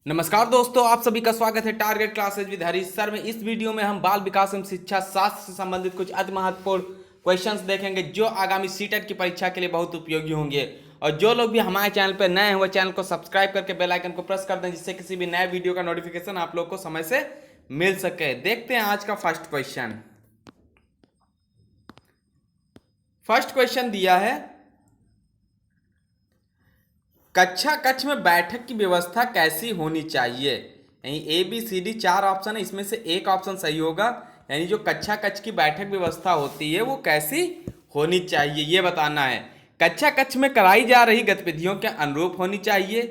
नमस्कार दोस्तों, आप सभी का स्वागत है target classes with Harish sir में। इस वीडियो में हम बाल विकास एवं शिक्षा शास्त्र से संबंधित कुछ अति महत्वपूर्ण क्वेश्चंस देखेंगे जो आगामी सीटेट की परीक्षा के लिए बहुत उपयोगी होंगे। और जो लोग भी हमारे चैनल पर नए हैं वो चैनल को सब्सक्राइब करके बेल आइकन को प्रेस कर दें, जिससे किसी भी नए वीडियो का नोटिफिकेशन आप लोग को समय से मिल सके। देखते हैं आज का फर्स्ट क्वेश्चन। फर्स्ट क्वेश्चन दिया है, कक्षा कक्ष में बैठक की व्यवस्था कैसी होनी चाहिए। यानी A B C D 4 option है, इसमें से एक ऑप्शन सही होगा। यानी जो कक्षा कक्ष की बैठक व्यवस्था होती है वो कैसी होनी चाहिए ये बताना है। कक्षा कक्ष में कराई जा रही गतिविधियों के अनुरूप होनी चाहिए,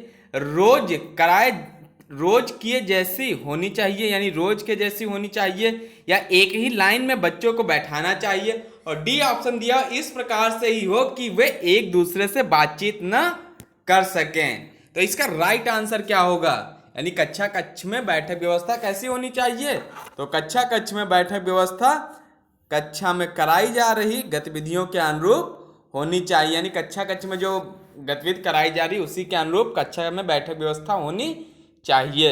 रोज किए जैसी होनी चाहिए, यानी रोज के जैसी होनी चाहिए, या एक ही लाइन में बच्चों को बैठाना चाहिए। और डी ऑप्शन दिया इस प्रकार से ही हो कि वे एक दूसरे से बातचीत न कर सकें। तो इसका राइट आंसर क्या होगा? यानी कक्षा कक्ष में बैठक व्यवस्था कैसी होनी चाहिए? तो कक्षा कक्ष में बैठक व्यवस्था कक्षा में कराई जा रही गतिविधियों के अनुरूप होनी चाहिए। यानी कक्षा कक्ष में जो गतिविधि कराई जा रही उसी के अनुरूप कक्षा में बैठक व्यवस्था होनी चाहिए।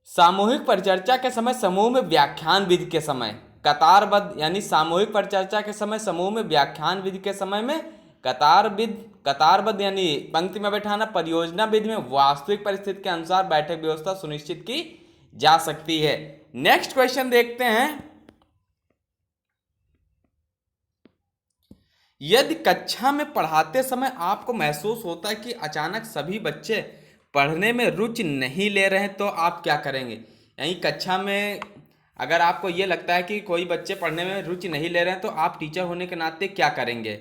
सामूहिक परिचर्चा के समय समूह में व्याख्यान विधि के समय कतारबद्ध, यानी सामूहिक परिचर्चा के समय समूह में व्याख्यान विधि के समय में कतारबद्ध यानी पंक्ति में बैठाना, परियोजना विधि में वास्तविक परिस्थिति के अनुसार बैठक व्यवस्था सुनिश्चित की जा सकती है। नेक्स्ट क्वेश्चन देखते हैं, यदि कक्षा में पढ़ाते समय आपको महसूस होता है कि अचानक सभी बच्चे पढ़ने में रुचि नहीं ले रहे हैं तो आप क्या करेंगे। यानी कक्षा में अगर आपको ये लगता है कि कोई बच्चे पढ़ने में रुचि नहीं ले रहे हैं तो आप टीचर होने के नाते क्या करेंगे?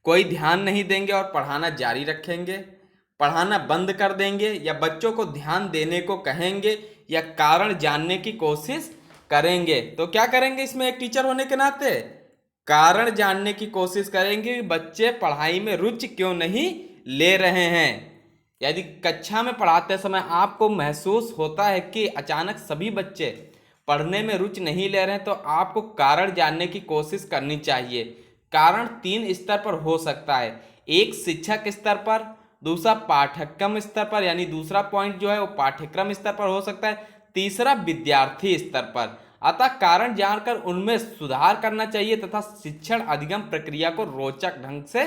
कोई ध्यान नहीं देंगे और पढ़ाना जारी रखेंगे, पढ़ाना बंद कर देंगे, या बच्चों को ध्यान देने को कहेंगे, या कारण जानने की कोशिश करेंगे। तो क्या करेंगे इसमें एक टीचर होने के नाते? कारण जानने की कोशिश करेंगे कि बच्चे पढ़ाई में रुचि क्यों नहीं ले रहे हैं। यदि कक्षा में पढ़ाते समय आपको महसूस होता है कि अचानक सभी बच्चे पढ़ने में रुचि नहीं ले रहे हैं तो आपको कारण जानने की कोशिश करनी चाहिए। कारण 3 स्तर पर हो सकता है, एक शिक्षक स्तर पर, दूसरा पाठ्यक्रम स्तर पर, यानी दूसरा पॉइंट जो है वो पाठ्यक्रम स्तर पर हो सकता है, तीसरा विद्यार्थी स्तर पर। अतः कारण जानकर उनमें सुधार करना चाहिए तथा शिक्षण अधिगम प्रक्रिया को रोचक ढंग से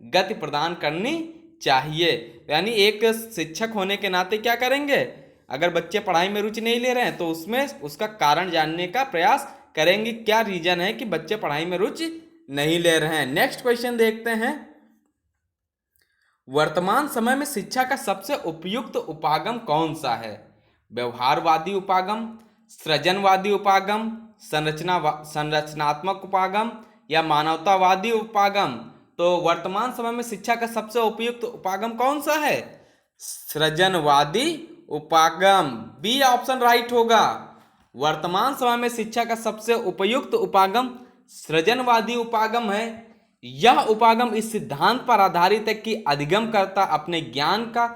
गति प्रदान करनी चाहिए। यानी एक शिक्षक होने के नाते क्या करेंगे? अगर बच्चे पढ़ाई में रुचि नहीं ले रहे हैं तो उसमें उसका कारण जानने का प्रयास करेंगे, क्या रीजन है कि बच्चे पढ़ाई में रुचि नहीं ले रहे हैं। नेक्स्ट क्वेश्चन देखते हैं, वर्तमान समय में शिक्षा का सबसे उपयुक्त उपागम कौन सा है? व्यवहारवादी उपागम, सृजनवादी उपागम, संरचनात्मक उपागम, या मानवतावादी उपागम। तो वर्तमान समय में शिक्षा का सबसे उपयुक्त उपागम कौन सा है? सृजनवादी उपागम, बी ऑप्शन राइट होगा। वर्तमान समय में शिक्षा का सबसे उपयुक्त उपागम सृजनवादी उपागम है। यह उपागम इस सिद्धांत पर आधारित है कि अधिगमकर्ता अपने ज्ञान का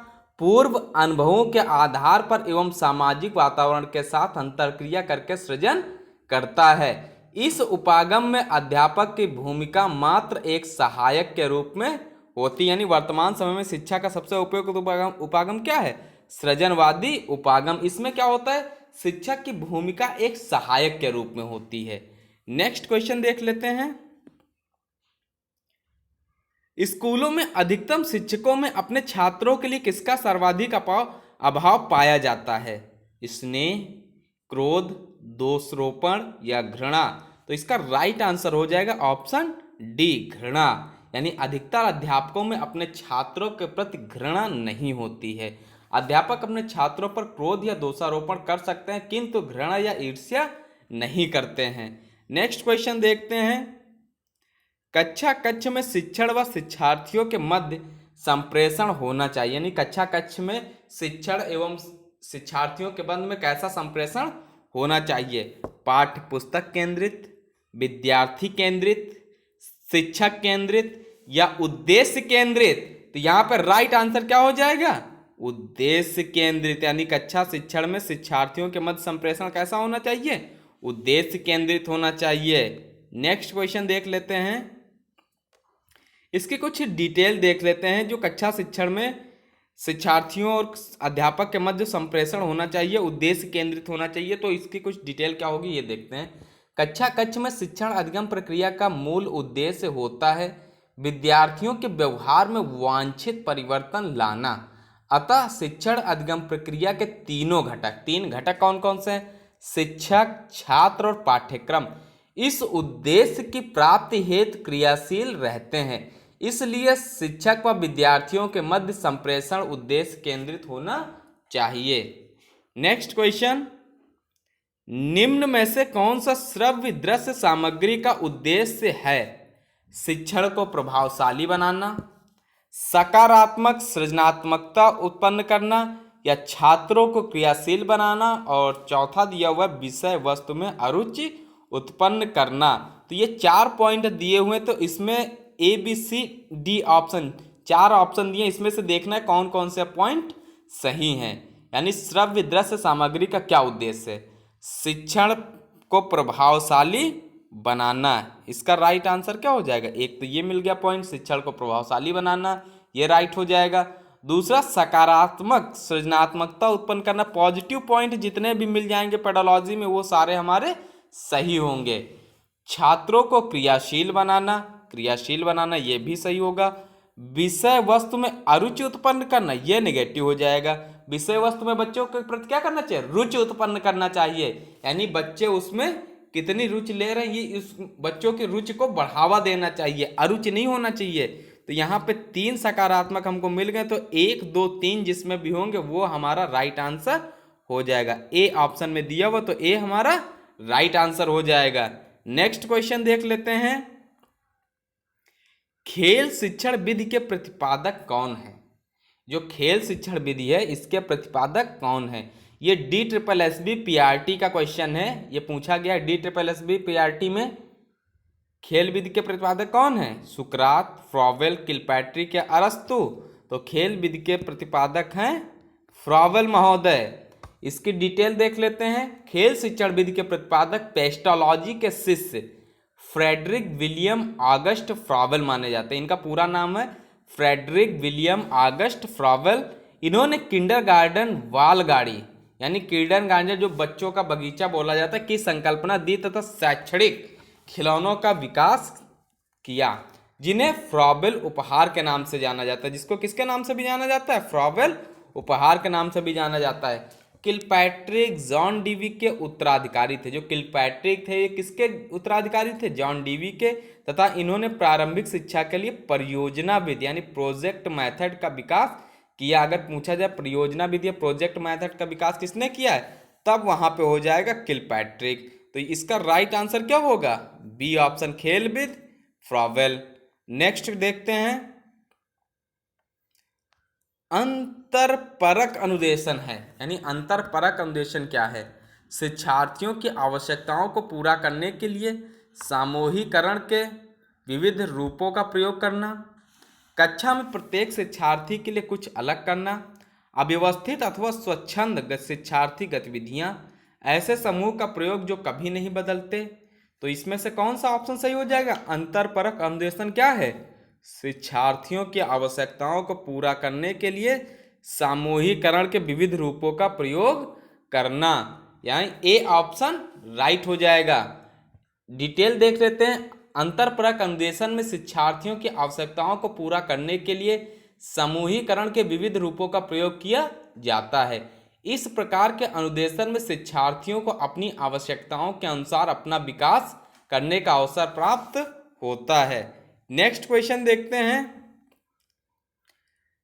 पूर्व अनुभवों के आधार पर एवं सामाजिक वातावरण के साथ अंतरक्रिया करके सृजन करता है। इस उपागम में अध्यापक की भूमिका मात्र एक सहायक के रूप में होती है। यानी वर्तमान समय में शिक्षा का सबसे उपयुक्त उपागम क्या है? सृजनवादी उपागम। इसमें क्या होता है? शिक्षक की भूमिका एक सहायक के रूप में होती है। नेक्स्ट क्वेश्चन देख लेते हैं, स्कूलों में अधिकतम शिक्षकों में अपने छात्रों के लिए किसका सर्वाधिक अभाव पाया जाता है? स्नेह, क्रोध, दोषारोपण, या घृणा। तो इसका राइट आंसर हो जाएगा ऑप्शन डी, घृणा। यानी अधिकतर अध्यापकों में अपने छात्रों के प्रति घृणा नहीं होती है। अध्यापक अपने छात्रों पर क्रोध या दोषारोपण कर सकते हैं किंतु घृणा या ईर्ष्या नहीं करते हैं। नेक्स्ट क्वेश्चन देखते हैं, कक्षा कक्ष में शिक्षण व शिक्षार्थियों के मध्य संप्रेषण होना चाहिए। यानी कक्षा कक्ष में शिक्षण एवं शिक्षार्थियों के मध्य में कैसा संप्रेषण होना चाहिए? पाठ्य पुस्तक केंद्रित, विद्यार्थी केंद्रित, शिक्षक केंद्रित, या उद्देश्य केंद्रित। तो यहाँ पर राइट आंसर क्या हो जाएगा? उद्देश्य केंद्रित। यानी कक्षा शिक्षण में शिक्षार्थियों के मध्य संप्रेषण कैसा होना चाहिए? उद्देश्य केंद्रित होना चाहिए। नेक्स्ट क्वेश्चन देख लेते हैं, इसके कुछ डिटेल देख लेते हैं जो कक्षा शिक्षण में शिक्षार्थियों और अध्यापक के मध्य संप्रेषण होना चाहिए, उद्देश्य केंद्रित होना चाहिए। तो इसकी कुछ डिटेल क्या होगी ये देखते हैं। कक्षा कक्ष में शिक्षण अधिगम प्रक्रिया का मूल उद्देश्य होता है विद्यार्थियों के व्यवहार में वांछित परिवर्तन लाना। अतः शिक्षण अधिगम प्रक्रिया के तीन घटक कौन कौन से हैं? शिक्षक, छात्र और पाठ्यक्रम इस उद्देश्य की प्राप्ति हेतु क्रियाशील रहते हैं। इसलिए शिक्षक व विद्यार्थियों के मध्य संप्रेषण उद्देश्य केंद्रित होना चाहिए। नेक्स्ट क्वेश्चन, निम्न में से कौन सा श्रव्य दृश्य सामग्री का उद्देश्य है? शिक्षण को प्रभावशाली बनाना, सकारात्मक सृजनात्मकता उत्पन्न करना, या छात्रों को क्रियाशील बनाना, और चौथा दिया हुआ विषय वस्तु में अरुचि उत्पन्न करना। तो ये 4 पॉइंट दिए हुए, तो इसमें ABCD ऑप्शन 4 ऑप्शन दिए, इसमें से देखना है कौन कौन से पॉइंट सही हैं। यानी श्रव्य दृश्य सामग्री का क्या उद्देश्य है? शिक्षण को प्रभावशाली बनाना। इसका राइट आंसर क्या हो जाएगा? एक तो ये मिल गया पॉइंट, शिक्षण को प्रभावशाली बनाना, ये राइट हो जाएगा। दूसरा, सकारात्मक सृजनात्मकता उत्पन्न करना। पॉजिटिव पॉइंट जितने भी मिल जाएंगे पेडोलॉजी में वो सारे हमारे सही होंगे। छात्रों को क्रियाशील बनाना ये भी सही होगा। विषय वस्तु में अरुचि उत्पन्न करना ये नेगेटिव हो जाएगा। विषय वस्तु में बच्चों के प्रति क्या करना चाहिए? रुचि उत्पन्न करना चाहिए। यानी बच्चे उसमें कितनी रुचि ले रहे हैं, ये इस बच्चों की रुचि को बढ़ावा देना चाहिए, अरुचि नहीं होना चाहिए। तो यहाँ पे 3 सकारात्मक हमको मिल गए, तो 1, 2, 3 जिसमें भी होंगे वो हमारा राइट आंसर हो जाएगा। ए ऑप्शन में दिया हुआ, तो ए हमारा राइट आंसर हो जाएगा। नेक्स्ट क्वेश्चन देख लेते हैं, खेल शिक्षण विधि के प्रतिपादक कौन है? जो खेल शिक्षण विधि है इसके प्रतिपादक कौन है? ये DSSB PRT का क्वेश्चन है, ये पूछा गया DSSB PRT में। खेल विधि के प्रतिपादक कौन है? सुकरात, फ्रॉवेल, किलपैट्रिक या अरस्तु? तो खेल विधि के प्रतिपादक हैं फ्रॉवेल महोदय। इसकी डिटेल देख लेते हैं। खेल शिक्षण विधि के प्रतिपादक पेस्टोलॉजी के शिष्य फ्रेडरिक विलियम ऑगस्ट फ्रॉवेल माने जाते हैं। इनका पूरा नाम है फ्रेडरिक विलियम ऑगस्ट फ्रॉवेल। इन्होंने किंडरगार्टन बालगाड़ी यानी किंडरगार्टन जो बच्चों का बगीचा बोला जाता है की संकल्पना दी तथा शैक्षणिक खिलौनों का विकास किया, जिन्हें फ्रॉवेल उपहार के नाम से जाना जाता है। जिसको किसके नाम से भी जाना जाता है? फ्रॉवेल उपहार के नाम से भी जाना जाता है। किलपैट्रिक जॉन डीवी के उत्तराधिकारी थे। जो किलपैट्रिक थे ये किसके उत्तराधिकारी थे? जॉन डीवी के। तथा इन्होंने प्रारंभिक शिक्षा के लिए परियोजना विधि यानी प्रोजेक्ट मेथड का विकास किया। अगर पूछा जाए परियोजना विधि या प्रोजेक्ट मेथड का विकास किसने किया है, तब वहां पे हो जाएगा किलपैट्रिक। तो इसका राइट आंसर क्या होगा? बी ऑप्शन, खेलविद फ्रॉवेल। नेक्स्ट देखते हैं, अंतरपरक अनुदेशन है। यानी अंतरपरक अनुदेशन क्या है? शिक्षार्थियों की आवश्यकताओं को पूरा करने के लिए सामूहिकरण के विविध रूपों का प्रयोग करना, कक्षा में प्रत्येक शिक्षार्थी के लिए कुछ अलग करना, अव्यवस्थित अथवा स्वच्छंद शिक्षार्थी गतिविधियां, ऐसे समूह का प्रयोग जो कभी नहीं बदलते। तो इसमें से कौन सा ऑप्शन सही हो जाएगा? अंतरपरक अनुदेशन क्या है? शिक्षार्थियों की आवश्यकताओं को पूरा करने के लिए सामूहिकरण के विविध रूपों का प्रयोग करना। यानी ए ऑप्शन राइट हो जाएगा। डिटेल देख लेते हैं। अंतरपरक अनुदेशन में शिक्षार्थियों की आवश्यकताओं को पूरा करने के लिए समूहीकरण के विविध रूपों का प्रयोग किया जाता है। इस प्रकार के अनुदेशन में शिक्षार्थियों को अपनी आवश्यकताओं के अनुसार अपना विकास करने का अवसर प्राप्त होता है। नेक्स्ट क्वेश्चन देखते हैं,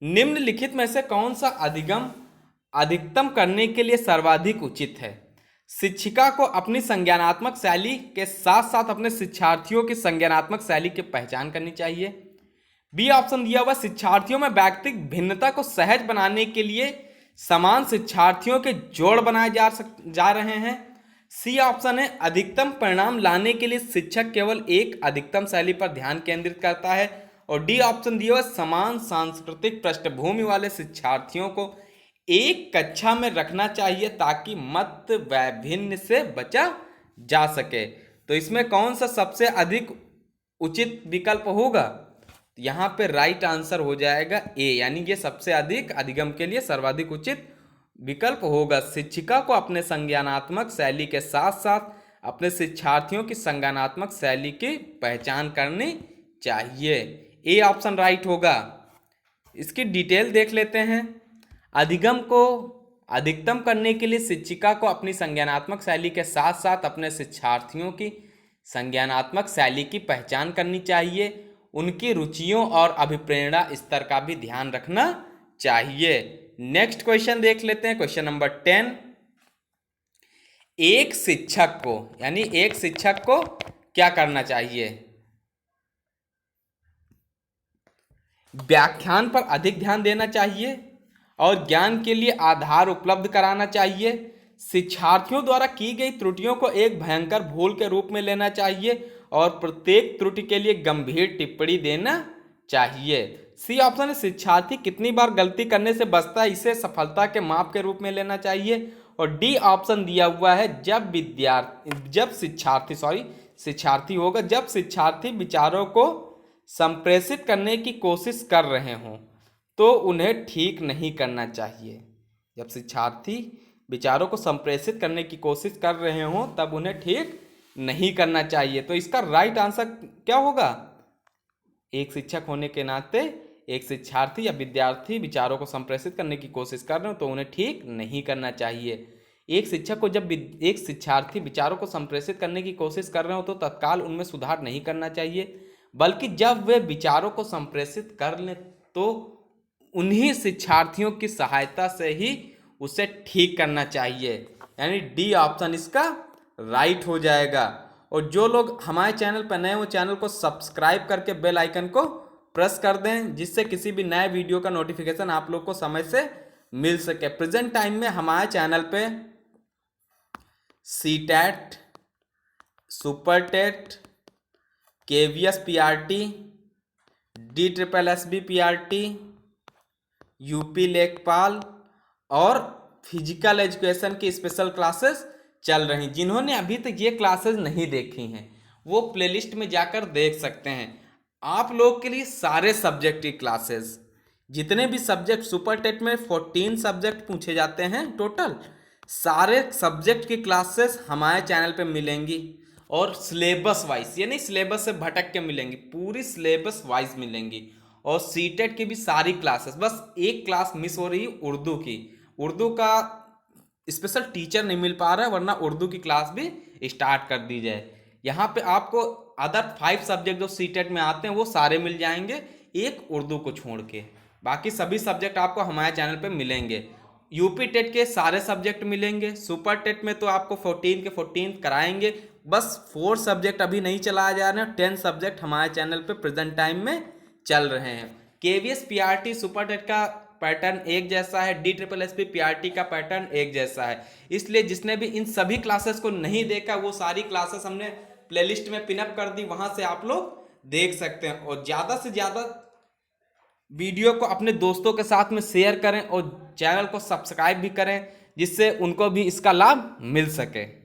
निम्नलिखित में से कौन सा अधिगम अधिकतम करने के लिए सर्वाधिक उचित है? शिक्षिका को अपनी संज्ञानात्मक शैली के साथ साथ अपने शिक्षार्थियों की संज्ञानात्मक शैली की पहचान करनी चाहिए। बी ऑप्शन दिया हुआ, शिक्षार्थियों में व्यक्तिगत भिन्नता को सहज बनाने के लिए समान शिक्षार्थियों के जोड़ बनाए जा रहे हैं। सी ऑप्शन है, अधिकतम परिणाम लाने के लिए शिक्षक केवल एक अधिकतम शैली पर ध्यान केंद्रित करता है। और डी ऑप्शन दिया हुआ, समान सांस्कृतिक पृष्ठभूमि वाले शिक्षार्थियों को एक कक्षा में रखना चाहिए ताकि मत वैभिन्न से बचा जा सके। तो इसमें कौन सा सबसे अधिक उचित विकल्प होगा? यहाँ पे राइट आंसर हो जाएगा ए, यानी ये सबसे अधिक अधिगम के लिए सर्वाधिक उचित विकल्प होगा। शिक्षिका को अपने संज्ञानात्मक शैली के साथ साथ अपने शिक्षार्थियों की संज्ञानात्मक शैली की पहचान करनी चाहिए। ए ऑप्शन राइट होगा। इसकी डिटेल देख लेते हैं। अधिगम को अधिकतम करने के लिए शिक्षिका को अपनी संज्ञानात्मक शैली के साथ साथ अपने शिक्षार्थियों की संज्ञानात्मक शैली की पहचान करनी चाहिए। उनकी रुचियों और अभिप्रेरणा स्तर का भी ध्यान रखना चाहिए। नेक्स्ट क्वेश्चन देख लेते हैं, क्वेश्चन नंबर 10। एक शिक्षक को, यानी एक शिक्षक को क्या करना चाहिए? व्याख्यान पर अधिक ध्यान देना चाहिए और ज्ञान के लिए आधार उपलब्ध कराना चाहिए। शिक्षार्थियों द्वारा की गई त्रुटियों को एक भयंकर भूल के रूप में लेना चाहिए और प्रत्येक त्रुटि के लिए गंभीर टिप्पणी देना चाहिए। सी ऑप्शन है, शिक्षार्थी कितनी बार गलती करने से बचता है इसे सफलता के माप के रूप में लेना चाहिए। और डी ऑप्शन दिया हुआ है, जब शिक्षार्थी विचारों को संप्रेषित करने की कोशिश कर रहे हों तो उन्हें ठीक नहीं करना चाहिए। जब शिक्षार्थी विचारों को संप्रेषित करने की कोशिश कर रहे हों तब उन्हें ठीक नहीं करना चाहिए। तो इसका राइट आंसर क्या होगा? एक शिक्षक होने के नाते एक शिक्षार्थी या विद्यार्थी विचारों को संप्रेषित करने की कोशिश कर रहे हो तो उन्हें ठीक नहीं करना चाहिए। एक शिक्षक को जब एक शिक्षार्थी विचारों को संप्रेषित करने की कोशिश कर रहे हो तो तत्काल उनमें सुधार नहीं करना चाहिए, बल्कि जब वे विचारों को संप्रेषित कर लें तो उन्हीं शिक्षार्थियों की सहायता से ही उसे ठीक करना चाहिए। यानी डी ऑप्शन इसका राइट हो जाएगा। और जो लोग हमारे चैनल पर नए, वो चैनल को सब्सक्राइब करके बेल आइकन को प्रेस कर दें, जिससे किसी भी नए वीडियो का नोटिफिकेशन आप लोग को समय से मिल सके। प्रेजेंट टाइम में हमारे चैनल पे CTET, super TET, KVS PRT, DSSB PRT, UP लेखपाल और फिजिकल एजुकेशन की स्पेशल क्लासेस चल रही। जिन्होंने अभी तक ये क्लासेस नहीं देखी हैं वो प्लेलिस्ट में जाकर देख सकते हैं। आप लोग के लिए सारे सब्जेक्ट की क्लासेस, जितने भी सब्जेक्ट, सुपर टेट में 14 सब्जेक्ट पूछे जाते हैं टोटल, सारे सब्जेक्ट की क्लासेस हमारे चैनल पे मिलेंगी और सिलेबस वाइज, यानी सिलेबस से भटक के मिलेंगी, पूरी सिलेबस वाइज मिलेंगी। और सीटेट की भी सारी क्लासेस, बस एक क्लास मिस हो रही है उर्दू की। उर्दू का स्पेशल टीचर नहीं मिल पा रहा है, वरना उर्दू की क्लास भी स्टार्ट कर दी जाए। यहाँ पे आपको अदर 5 सब्जेक्ट जो सीटेट में आते हैं वो सारे मिल जाएंगे, एक उर्दू को छोड़ के। बाकी सभी सब्जेक्ट आपको हमारे चैनल पे मिलेंगे। यूपी टेट के सारे सब्जेक्ट मिलेंगे। सुपर टेट में तो आपको 14 के 14 कराएंगे। बस 4 सब्जेक्ट अभी नहीं चलाया जा रहे हैं, 10 सब्जेक्ट हमारे चैनल पे प्रेजेंट टाइम में चल रहे हैं। केवीएस पीआरटी सुपर टेट का पैटर्न एक जैसा है, DSSB पीआरटी का पैटर्न एक जैसा है। इसलिए जिसने भी इन सभी क्लासेस को नहीं देखा वो सारी क्लासेस हमने प्लेलिस्ट में पिनअप कर दी, वहां से आप लोग देख सकते हैं। और ज़्यादा से ज़्यादा वीडियो को अपने दोस्तों के साथ में शेयर करें और चैनल को सब्सक्राइब भी करें, जिससे उनको भी इसका लाभ मिल सके।